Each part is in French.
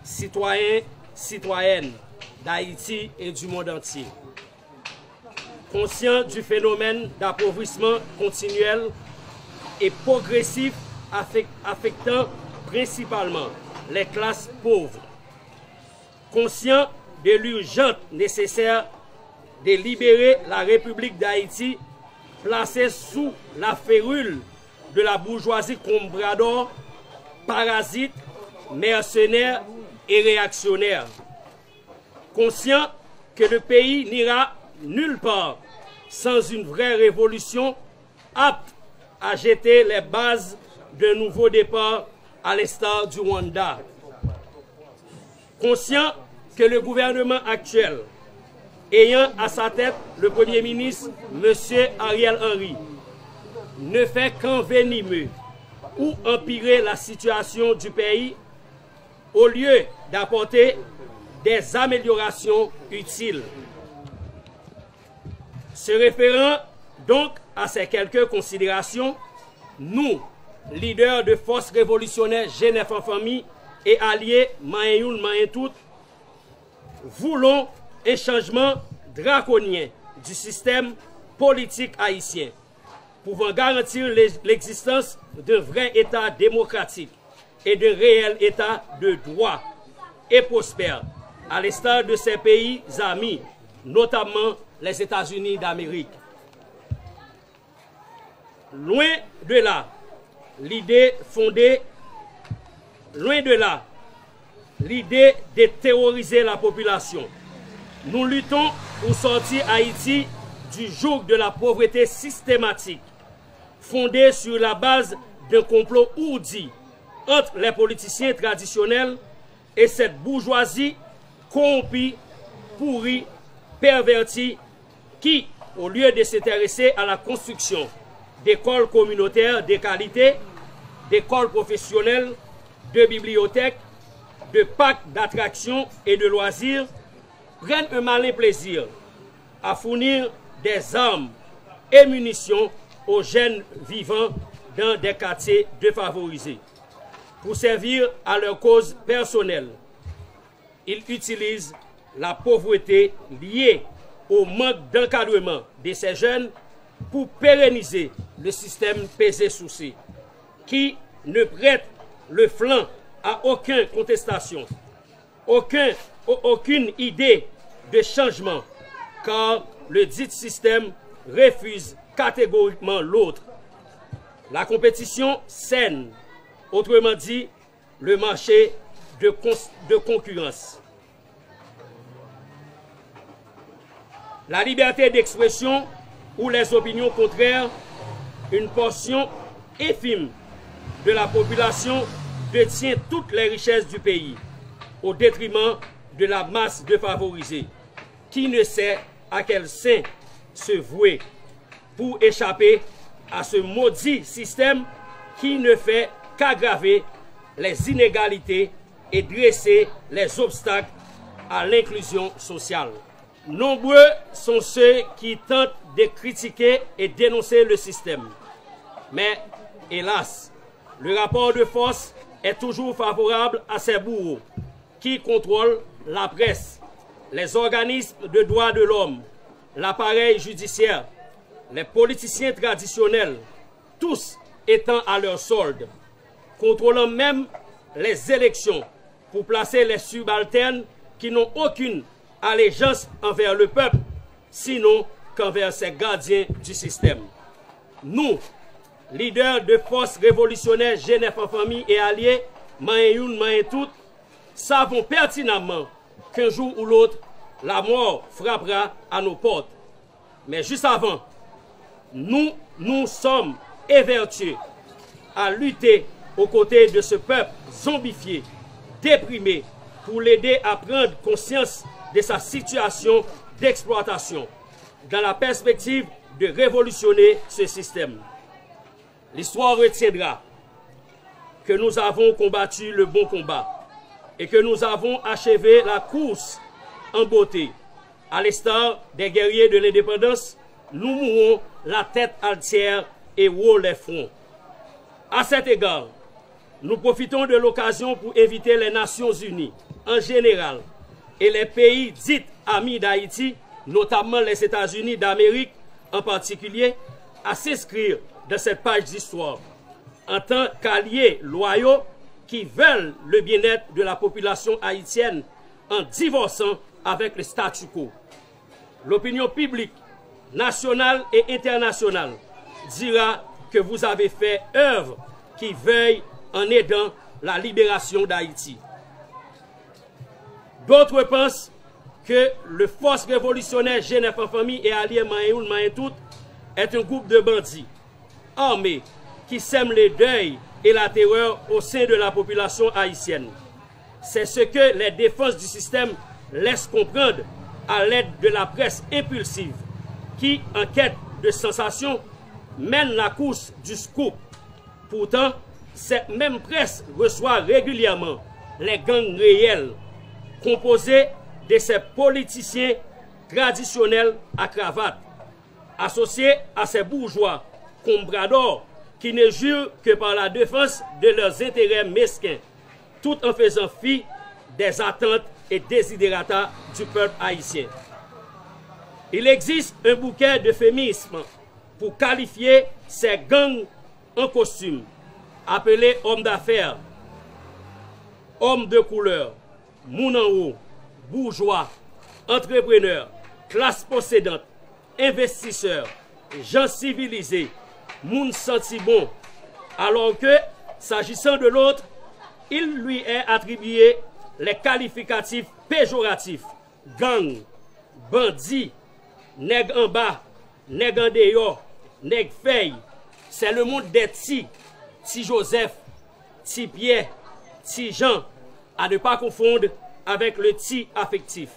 citoyens, citoyennes d'Haïti et du monde entier. Conscient du phénomène d'appauvrissement continuel et progressif affectant principalement les classes pauvres. Conscient de l'urgence nécessaire de libérer la République d'Haïti placée sous la férule de la bourgeoisie comprador, parasite, mercenaire et réactionnaire. Conscient que le pays n'ira nulle part sans une vraie révolution apte à jeter les bases d'un nouveau départ à l'instar du Rwanda. Conscient que le gouvernement actuel, ayant à sa tête le Premier ministre, M. Ariel Henry, ne fait qu'envenimer ou empirer la situation du pays au lieu d'apporter des améliorations utiles. Se référant donc à ces quelques considérations, nous, leaders de forces révolutionnaires Genève en famille et alliés Maïoun Maïntout, voulons un changement draconien du système politique haïtien, pouvant garantir l'existence d'un vrai État démocratique et d'un réel État de droit et prospère, à l'instar de ses pays amis, notamment les États-Unis d'Amérique. Loin de là, l'idée de terroriser la population. Nous luttons pour sortir Haïti du joug de la pauvreté systématique, fondée sur la base d'un complot ourdi entre les politiciens traditionnels et cette bourgeoisie corrompue, pourrie, pervertie, qui, au lieu de s'intéresser à la construction d'écoles communautaires de qualité, d'écoles professionnelles, de bibliothèques, de parcs d'attractions et de loisirs, prennent un malin plaisir à fournir des armes et munitions aux jeunes vivant dans des quartiers défavorisés. Pour servir à leur cause personnelle, ils utilisent la pauvreté liée au manque d'encadrement de ces jeunes pour pérenniser le système pesé-souci, qui ne prête le flanc à aucune contestation, aucune idée de changement, car le dit système refuse catégoriquement l'autre. La compétition saine, autrement dit, le marché de concurrence. La liberté d'expression ou les opinions contraires, une portion infime de la population détient toutes les richesses du pays, au détriment de la masse défavorisée, qui ne sait à quel sein se vouer pour échapper à ce maudit système qui ne fait qu'aggraver les inégalités et dresser les obstacles à l'inclusion sociale. Nombreux sont ceux qui tentent de critiquer et dénoncer le système. Mais, hélas, le rapport de force est toujours favorable à ces bourreaux qui contrôlent la presse, les organismes de droits de l'homme, l'appareil judiciaire, les politiciens traditionnels, tous étant à leur solde, contrôlant même les élections pour placer les subalternes qui n'ont aucune allégeance envers le peuple, sinon qu'envers ces gardiens du système. Nous, leaders de forces révolutionnaires Genève en famille et alliés, Maïoun Maïntout, savons pertinemment qu'un jour ou l'autre, la mort frappera à nos portes. Mais juste avant, nous sommes évertués à lutter aux côtés de ce peuple zombifié, déprimé, pour l'aider à prendre conscience de sa situation d'exploitation, dans la perspective de révolutionner ce système. L'histoire retiendra que nous avons combattu le bon combat et que nous avons achevé la course en beauté. À l'instar des guerriers de l'indépendance, nous mourons la tête altière et haut les fronts. À cet égard, nous profitons de l'occasion pour inviter les Nations Unies, en général et les pays dits amis d'Haïti, notamment les États-Unis d'Amérique en particulier, à s'inscrire dans cette page d'histoire en tant qu'alliés loyaux qui veulent le bien-être de la population haïtienne en divorçant avec le statu quo. L'opinion publique nationale et internationale dira que vous avez fait œuvre qui veuille en aidant la libération d'Haïti. D'autres pensent que le Force révolutionnaire Genève en famille et alliés Maïoun Maïntout est un groupe de bandits armés qui sèment le deuil et la terreur au sein de la population haïtienne. C'est ce que les défenses du système laissent comprendre à l'aide de la presse impulsive qui, en quête de sensation, mène la course du scoop. Pourtant, cette même presse reçoit régulièrement les gangs réels composés de ces politiciens traditionnels à cravate, associés à ces bourgeois compradors qui ne jurent que par la défense de leurs intérêts mesquins, tout en faisant fi des attentes et désidérata du peuple haïtien. Il existe un bouquet d'euphémismes pour qualifier ces gangs en costume, appelés hommes d'affaires, hommes de couleur, moun en haut, bourgeois, entrepreneurs, classe possédante, investisseurs, gens civilisés, moun senti bon, alors que, s'agissant de l'autre, il lui est attribué les qualificatifs péjoratifs, gang, bandit, nègre en bas, nègre en dehors, nègre feuille. C'est le monde des Ti Joseph, Ti Pierre, Ti Jean, à ne pas confondre avec le Ti affectif.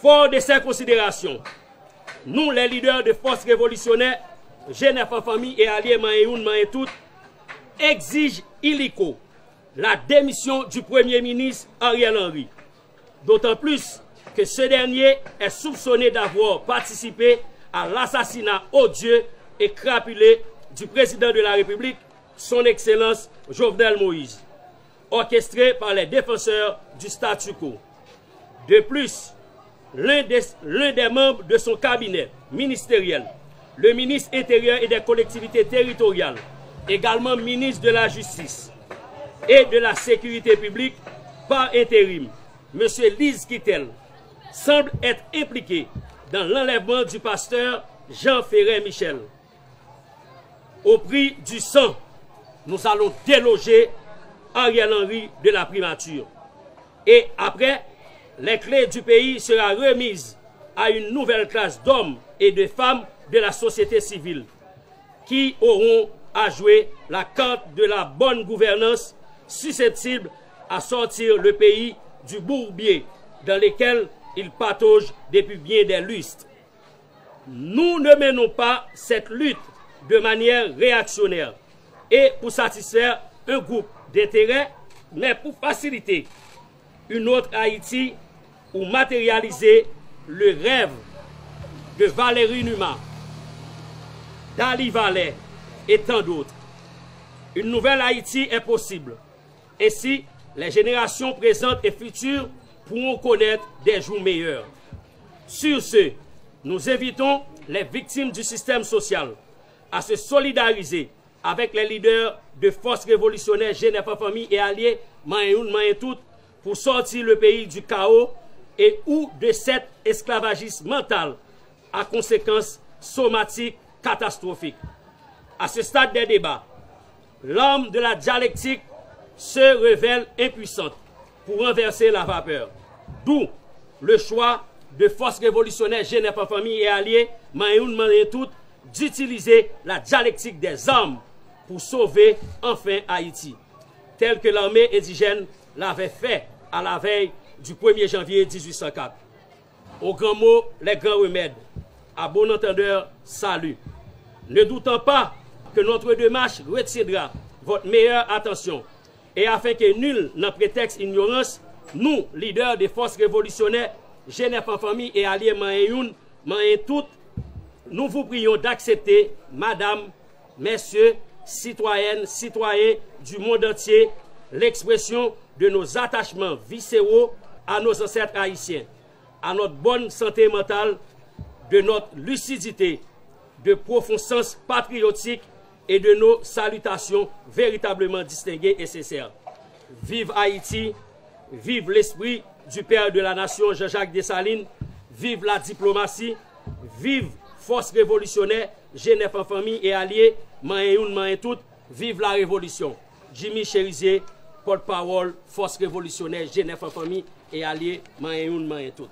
Fort de ces considérations, nous, les leaders de forces révolutionnaires, Genève en famille et alliés Maïoun Maïntout, exigent illico la démission du Premier ministre Ariel Henry. D'autant plus que ce dernier est soupçonné d'avoir participé à l'assassinat odieux et crapulé du président de la République, son Excellence Jovenel Moïse, orchestré par les défenseurs du statu quo. De plus, l'un des membres de son cabinet ministériel, le ministre intérieur et des collectivités territoriales, également ministre de la Justice et de la Sécurité publique par intérim, M. Lise Kittel, semble être impliqué dans l'enlèvement du pasteur Jean Ferret Michel. Au prix du sang, nous allons déloger Ariel Henry de la primature. Et après, les clés du pays seront remises à une nouvelle classe d'hommes et de femmes de la société civile qui auront à jouer la carte de la bonne gouvernance susceptible à sortir le pays du bourbier dans lequel il patauge depuis bien des lustres. Nous ne menons pas cette lutte de manière réactionnaire et pour satisfaire un groupe d'intérêts, mais pour faciliter une autre Haïti ou matérialiser le rêve de Valérie Numa, d'Ali Valais et tant d'autres. Une nouvelle Haïti est possible. Ainsi, les générations présentes et futures pourront connaître des jours meilleurs. Sur ce, nous invitons les victimes du système social à se solidariser avec les leaders de forces révolutionnaires Genève en famille et alliés Maïoun Maïntout pour sortir le pays du chaos et ou de cet esclavagisme mental à conséquences somatiques catastrophiques. À ce stade des débats, l'âme de la dialectique se révèle impuissante pour renverser la vapeur. D'où le choix de forces révolutionnaires Genève en famille et alliés Maïoun Maïntout d'utiliser la dialectique des armes pour sauver enfin Haïti, tel que l'armée indigène l'avait fait à la veille du 1er janvier 1804. Au grand mot, les grands remèdes. À bon entendeur, salut. Ne doutant pas que notre démarche retiendra votre meilleure attention et afin que nul n'en prétexte ignorance, nous, leaders des forces révolutionnaires, Genève en famille et alliés Maïoun Maïntout, nous vous prions d'accepter, madame, messieurs, citoyennes, citoyens du monde entier, l'expression de nos attachements viscéraux à nos ancêtres haïtiens, à notre bonne santé mentale, de notre lucidité, de profond sens patriotique et de nos salutations véritablement distinguées et sincères. Vive Haïti, vive l'esprit du père de la nation Jean-Jacques Dessalines, vive la diplomatie, vive force révolutionnaire, Genève en famille et alliés, main main tout, vive la révolution. Jimmy Cherizier, porte-parole, force révolutionnaire, Genève en famille et alliés, main tout.